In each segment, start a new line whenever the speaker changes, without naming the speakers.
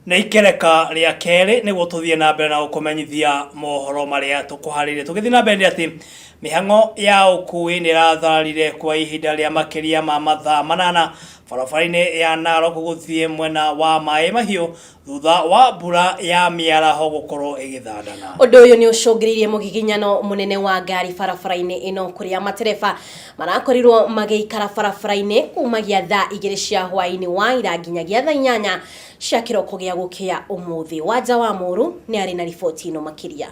na ikereka ria keri niguo tuthie na mbere na gukomenyithia mohoro maria tukuharire tugithie na mbere ati mihango ya ukui ni ratharire kwa ihinda ria makiria ma mathaa manana barabara-ini ya Narok guthie mwena wa Mai Mahiu thutha wa mbura ya miaraho gukorwo igithandana.
Undu uyu ni ucungiririe mugiginyano munene wa ngari barabara-ini ino kuria matereba marakorirwo magiikara barabara-ini kumagia thaa 2 cia hwaini wa ira nginyagia thaa 8 cia kiroko gia gukia umuthi. Wanja wa Muru ni ari na riboti ino makiria.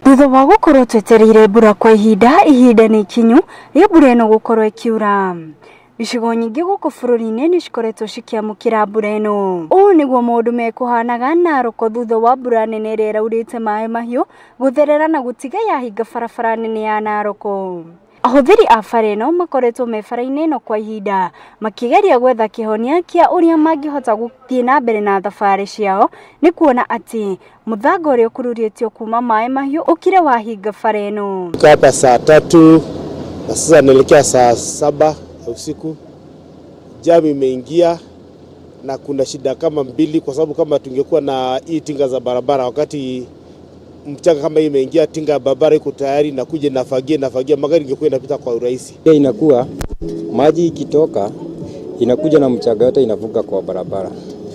Thutha wa gukorwo twetereire mbura kwa ihinda ni kinyu ria mbura ino gukorwo ikiura, icigo nyingi guku bururi-ini ni cikoretwo cikiamukira mbura ino. Ũũ nĩguo maũndũ mekuhanaga Narok thutha wa mbura nene ĩrĩa ĩraurĩte Mai Mahiu gũtherera na gũtiga yahinga barabara nene ya Narok. Ahũthĩri a bara ĩno makoretwo me bara-inĩ ĩno kwa ihinda makĩgeria gwetha kĩhonia kĩa ũrĩa mangĩhota gũthiĩ na mbere na thabarĩ ciao, nĩ kuona atĩ mũthanga ũrĩa ũkururĩtio kuma Mai Mahiu ũkire wahinga bara ĩno.
Hapa saa 3 na sasa naelekea saa 7 usiku. Jam imeingia na kuna shida kama mbili, kwa sababu kama tungekuwa na hii tinga za barabara wakati mchanga kama hii imeingia, tinga ya barabara iko tayari na kuja nafagia magari ingekuwa inapita kwa urahisi.
Inakuwa maji ikitoka inakuja na mchanga yote inavuka kwa barabara.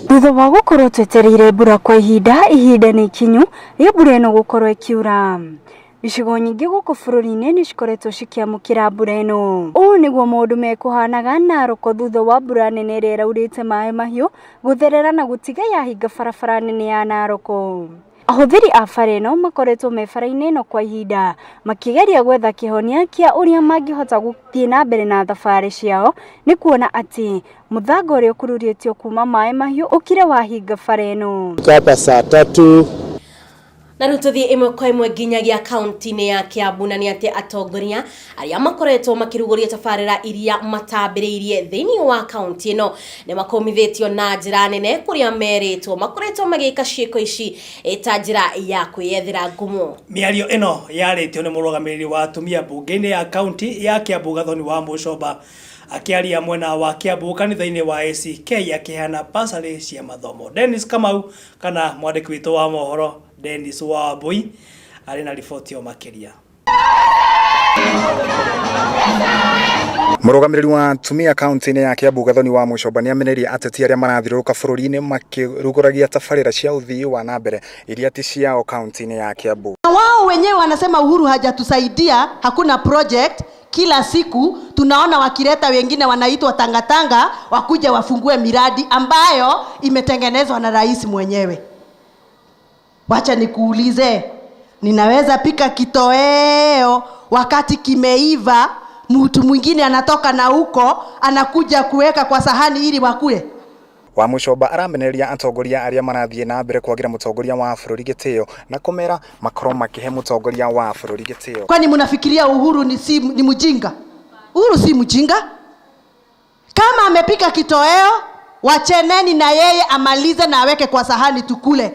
Thutha wa gukorwo twetereire mbura kwa ihinda ni kinyu ria mbura ino gukorwo ikiura, icigo nyingi guku bururi-ini ni cikoretwo cikiamukira mbura ino. Ũũ nĩguo maũndũ mekuhanaga Narok thutha wa mbura nene ĩrĩa ĩraurĩte Mai Mahiu gũtherera na gũtiga yahinga barabara nene ya Narok. Ahũthĩri a bara ĩno makoretwo me bara-inĩ ĩno kwa ihinda makĩgeria gwetha kĩhonia kĩa ũrĩa mangĩhota gũthiĩ na mbere na thabarĩ ciao, nĩ kuona atĩ mũthanga ũrĩa ũkururĩtio kuma Mai Mahiu ũkire wahinga bara ĩno.
Hapa saa 3
na rututhie imwe kwa imwe nginyagia kaunti-ini ya Kiambu na ni ati atongoria aria makoretwo makiruguria tabarĩra iria matambĩrĩirie thĩinĩ wa kaunti ino ni makomithĩtio na njĩra nene kuria meritwo makoretwo magĩka ciĩko ici ta njĩra ya kwĩyethera ngumo.
Mĩario ĩno yarĩtio nĩ mũrũgamĩrĩri wa atumia mbunge-inĩ ya kaunti ya Kiambu Gathoni wa Mucomba akiaria mwena wa Kiambu kanitha-inĩ wa ACK akĩheana basarĩ cia mathomo. Dennis Kamau kana mwandĩki witũ wa mohoro Dennis Wambui ari na riboti o makiria.
Mũrũgamĩrĩri wa atumia kaunti-inĩ ya Kiambu Gathoni wa Mucomba nĩ ameneria ateti arĩa marathiũrũrũka bũrũri-inĩ makĩrugũragia tabarĩra cia ũthii wa na mbere iria ti ciao kaunti-inĩ ya Kiambu.
Wao wenyewe wanasema Uhuru hajatusaidia, hakuna project. Kila siku tunaona wakileta wengine wanaitwa tangatanga wakuja wafungue miradi ambayo imetengenezwa na rais mwenyewe. Wacha nikuulize, ninaweza pika kitoweo wakati kimeiva, mtu mwingine anatoka na huko anakuja kuweka kwa sahani ili wakule?
Wa Mucomba arameneria atongoria aria marathie na mbere kwagira mutongoria wa bũrũri gĩtĩo na kumera makorwo makihe mutongoria wa bũrũri gĩtĩo.
Kwani mnafikiria Uhuru ni mjinga? Uhuru si mjinga. Kama amepika kitoweo, wacheneni na yeye amalize na aweke kwa sahani tukule.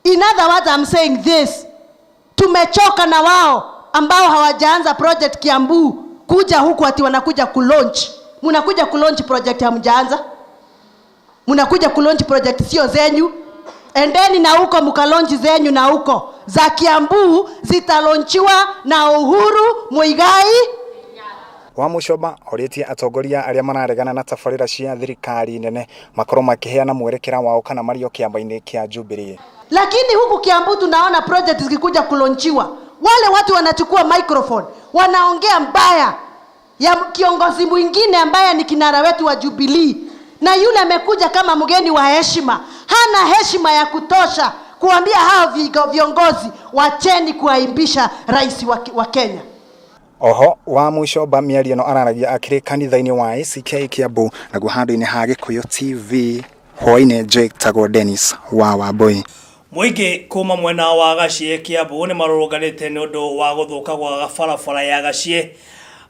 In other words, I'm saying this. Tumechoka na wao ambao hawajaanza project Kiambu kuja huku ati wanakuja kulaunch. Mnakuja kulaunch project hamjaanza. Mnakuja kulaunch project sio zenyu. Endeni na huko mkalaunch zenyu, na huko za Kiambu zitalaunchiwa na Uhuru Muigai.
Wa Mucomba orĩtie atongoria arĩa mararegana na tabarĩra cia thirikari nene makorwo makiheana mwerekera wao kana mario kĩamba-inĩ kĩa Jubilee.
Lakini huku Kiambu tunaona project zikikuja kulaunchiwa, wale watu wanachukua microphone wanaongea mbaya ya kiongozi mwingine ambaye ni kinara wetu wa Jubilee, na yule amekuja kama mgeni wa heshima. Hana heshima ya kutosha kuambia hao viongozi wacheni kuaimbisha rais wa Kenya.
Oho wa Mucomba mĩario no araragia akĩrĩ kanitha-inĩ wa ACK Kiambu naguo handũ-inĩ ha Gĩkũyũ TV hwaĩ-inĩ njĩtagwo Dennis wa Wambui.
Mũingĩ kuma mwena wa Gaciĩ Kiambu nĩ marũrũnganĩte nĩ ũndũ wa gũthũka gwa barabara ya Gaciĩ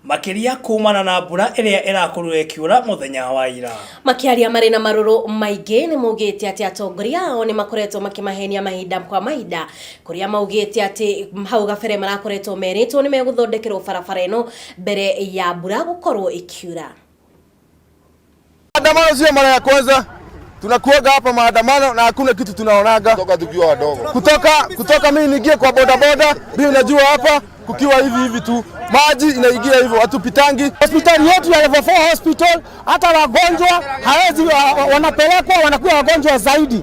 makiria kumana na mbura ĩrĩa ĩrakorirwo ĩkiura mũthenya wa ira.
Makiaria marĩ na marũrũ maingĩ nĩ maugĩte atĩ atongoria ao nĩ makoretwo makĩmahenia mahinda kwa mahinda kũrĩa maugĩte atĩ hau gabere marakoretwo merĩtwo nĩ megũthondekerwo barabara ĩno mbere ya mbura gũkorwo ĩkiura.
Maandamano sio mara ya kwanza. tunakuaga hapa maandamano na hakuna kitu tunaonaga
kutoka tukiwa wadogo.
Kutoka mimi niingie kwa bodaboda, mimi najua hapa kukiwa hivi tu. Maji inaingia hivyo, hatupitangi. Hospitali yetu ya Level 4 hospital, hata wagonjwa hawezi wanapelekwa wanakuwa wagonjwa zaidi.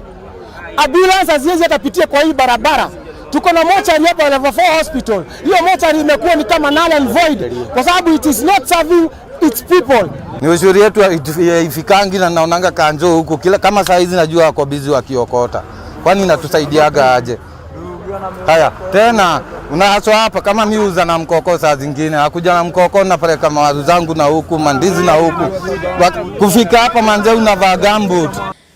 Ambulance haziwezi atapitia kwa hii barabara. Tuko na mochari hapa Level 4 hospital. Hiyo mochari imekuwa ni kama null and void kwa sababu it is not serving its people.
Ni ushauri yetu ifikangi na naonanga kanjo huko kama saa hizi najua wako busy wakiokota. Kwani inatusaidiaga aje? Haya, tena unahaswa hapa kama mimi uza na mkoko saa zingine. Hakuja na mkoko napeleka mawazo zangu na huku, mandizi na huku. Kufika hapa manze unavaa gambut.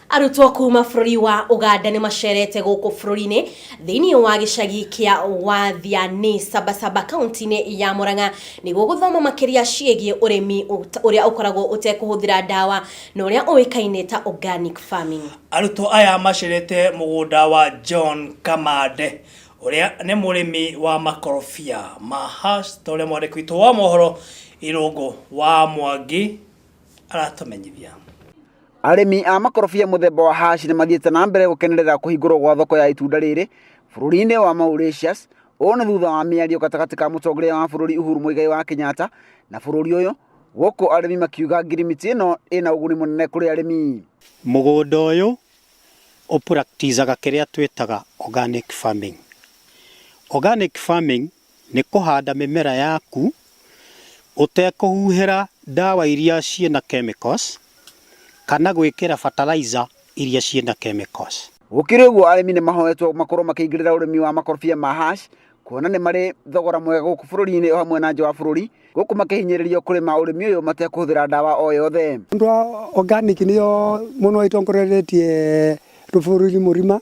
Arutwo kuma bũrũri wa Uganda nĩ macerete gũkũ bũrũri-inĩ thĩinĩ wa gĩcagi kĩa Wathiani Sabasaba kaunti-inĩ ya Murang'a nĩguo gũthoma makĩria ciĩgiĩ ũrĩmi ũrĩa ũkoragwo ũtekũhũthĩra ndawa na ũrĩa ũĩkaine ta organic farming.
Arutwo aya macerete mũgũnda wa John Kamande ũrĩa nĩ mũrĩmi wa makorobia mahash ta ũrĩa mwandĩki witũ wa mohoro Irũngũ wa Mwangi aratumenyithia.
Arĩmi a makorobia mũthemba wa hash nĩ mathiĩte na mbere gũkenerera kũhingũrwo gwa thoko ya itunda rĩrĩ bũrũri-inĩ wa Mauritius. Ũũ nĩ thutha wa mĩario gatagatĩ ka mũtongoria wa bũrũri Uhuru Muigai wa Kenyatta na bũrũri ũyũ, gũkũ arĩmi makiuga ngirimiti ĩno ĩna ũguni mũnene kũrĩ arĩmi.
Mũgũnda ũyũ ũpracticaga kĩrĩa twĩtaga organic farming. Organic farming nĩ kũhanda mĩmera yaku ũtekũhuhĩra ndawa iria ciĩna chemicals kana gwĩkĩra fertilizer iria ciĩna chemicals.
Gũkĩrĩ ũguo arĩmi nĩ mahoetwo makorwo makĩingĩrĩra ũrĩmi wa makorobia ma hash kuona nĩ marĩ thogora mwega gũkũ bũrũri-inĩ o hamwe na nja wa bũrũri, gũkũ makĩhinyĩrĩrio kũrĩma ũrĩmi ũyũ matekũhũthĩra ndawa o yothe.
Ũndũ wa organic nĩyo mũno itongoretie bũrũri mũrima.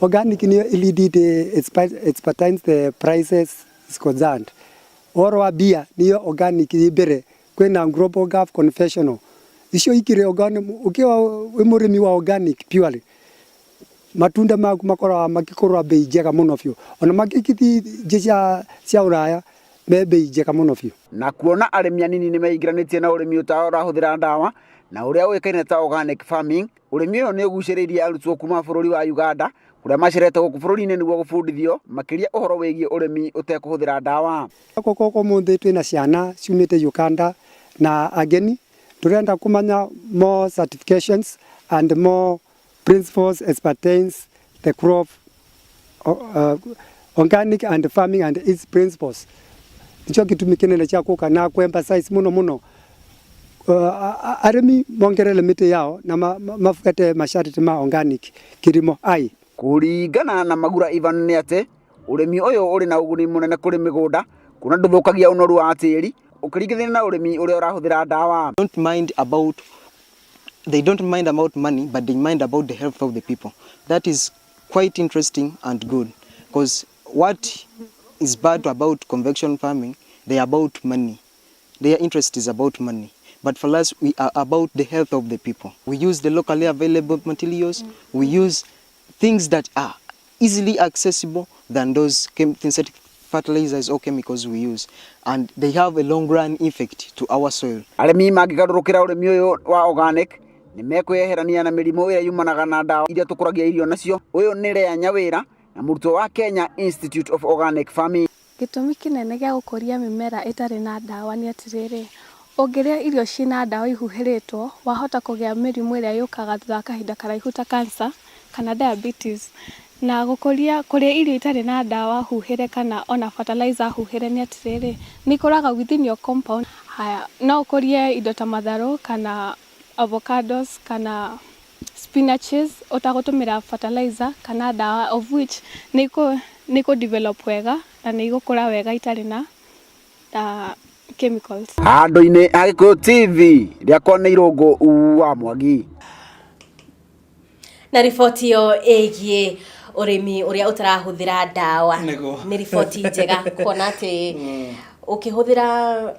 Organic nĩyo ilidite expertise the prices is concerned. Oro wa bia nĩyo organic mbere kwĩna global gulf confessional. Icio ikire organic ukiwa mũrĩmi wa organic purely matunda maku makoragwo makĩkorwo bei njega mũno biũ, ona makĩkithi cia Uraya me bei njega mũno biũ.
Na kuona arĩmi anini nĩ meingĩranĩtie na ũrĩmi ũtarahũthĩra ndawa na ũrĩa ũĩkaine ta organic farming, ũrĩmi ũyũ nĩ ũgucĩrĩirie arutwo kuma bũrũri wa Uganda kũrĩa macerete gũkũ bũrũri-inĩ nĩguo gũbundithio makĩria ũhoro wĩgiĩ ũrĩmi ũtekũhũthĩra ndawa.
Koko mũthĩ twĩna ciana ciumĩte Uganda na ageni turenda kumanya more certifications and more principles expertise the crop organic and farming and its principles. Nicho gĩtũmi kĩnene cha kuka na emphasize mũno arĩmi mongerere mĩtĩ yao na mafukate masharti ma organic kilimo ai.
Kũringana na Magura Ivan nĩ atĩ ũrĩmi ũyũ ũrĩ na ũguni mũnene kũrĩ mĩgũnda kuna ndũthũkagia ũnoru wa tĩri ukirigithania na ũrĩmi ũrĩa ũrahũthĩra ndawa.
They don't mind about money, but they mind about the health of the people. That is quite interesting and good, because what is bad about conventional farming, they are about money. Their interest is about money. But for us, we are about the health of the people. We use the locally available materials. We use things that are easily accessible than those synthetic fertilizers or chemicals we use, and they have a long run effect to our soil.
Arĩmi mangĩgarũrũkĩra ũrĩmi ũyũ wa organic nĩ mekwĩyeherania na mĩrimũ ĩrĩa yumanaga na ndawa iria tũkũragia irio nacio. Ũyũ nĩ Lea Nyawĩra na mũrutwo wa Kenya Institute of Organic Farming.
Gĩtũmi kĩnene gĩa gũkũria mĩmera ĩtarĩ na ndawa nĩ atĩrĩrĩ, ũngĩrĩa irio ciĩna ndawa ihuhĩrĩtwo wahota kũgĩa mĩrimũ ĩrĩa yũkaga thutha wa kahinda karaihu ta cancer kana diabetes. Na kũrĩa irio itarĩ na ndawa huhĩre kana ona fertilizer huhĩre nĩ atĩrĩrĩ, nĩ ikũraga within your compound. Haya, no ũkũrie indo ta matharũ kana avocados kana spinaches ũtagũtũmĩra fertilizer kana ndawa, of which nĩ develop wega na nĩ igũkũra wega itarĩ na chemicals.
Handũ-inĩ ha Gĩkũyũ TV rĩakwa nĩ Irũngũ wa Mwangi.
Na riboti yo ĩgiĩ ũrĩmi ũrĩa ũtarahũthĩra ndawa nĩ riboti njega kuona atĩ ukihuthira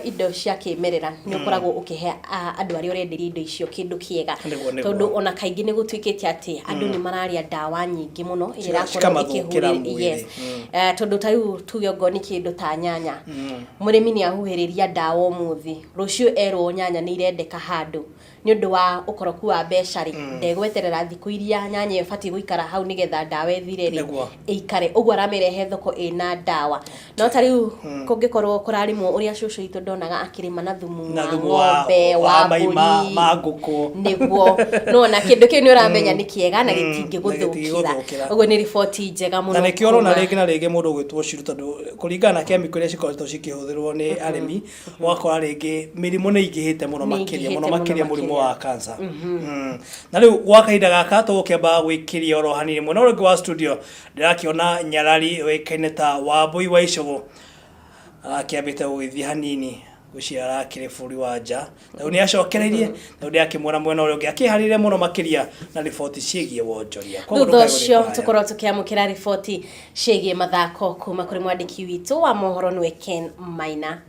indo cia kimerera ni ukoragwo ukihe andu ari urenderia indo icio kindu kiega tondu ona kaingi ni gutwikite ati andu ni mararia dawa nyingi muno irakorwo ikihurira yes tondu tariu tuge ni kindu ta nyanya murimi ni ahuhiriria dawa umuthi rucio ero nyanya ni irendeka handu ni undu wa ukoroku wa becari ndegweterera thiku iria nyanya ifati guikara hau nigetha dawa ethire ri ikare ugwa ramirehe thoko ina dawa no tariu kungikorwo kurarimwo uria cucu itu ndonaga akirima na thumu ng'ombe wa mburi
maguku
niguo no na kindu kiu ni uramenya ni kiega na gitingi guthukira ugwo ni report njega muno
na nikio na rege mundu gwitwo ciru tondu kuringana na chemical iria cikoretwo cikihuthirwo ni arimi wakora rege mirimo ni ingihite muno makiria murimu wa cancer na riu gwa kahinda gaka tugikiamba gwikiria oro hanini muno uri wa studio ndirakiona Nyarari wekaine ta Wambui wa Icogo akiambite gugithia hanini guciara kire buri wa nja na ni acokereirie na ndi akimwona mwena uri ungi akiharire muno makiria na report ciigie wonjoria
thutha ucio tukorwo tukiamukira report ciigie mathako kuma kuri mwandiki witu wa mohoro nwe Ken Maina.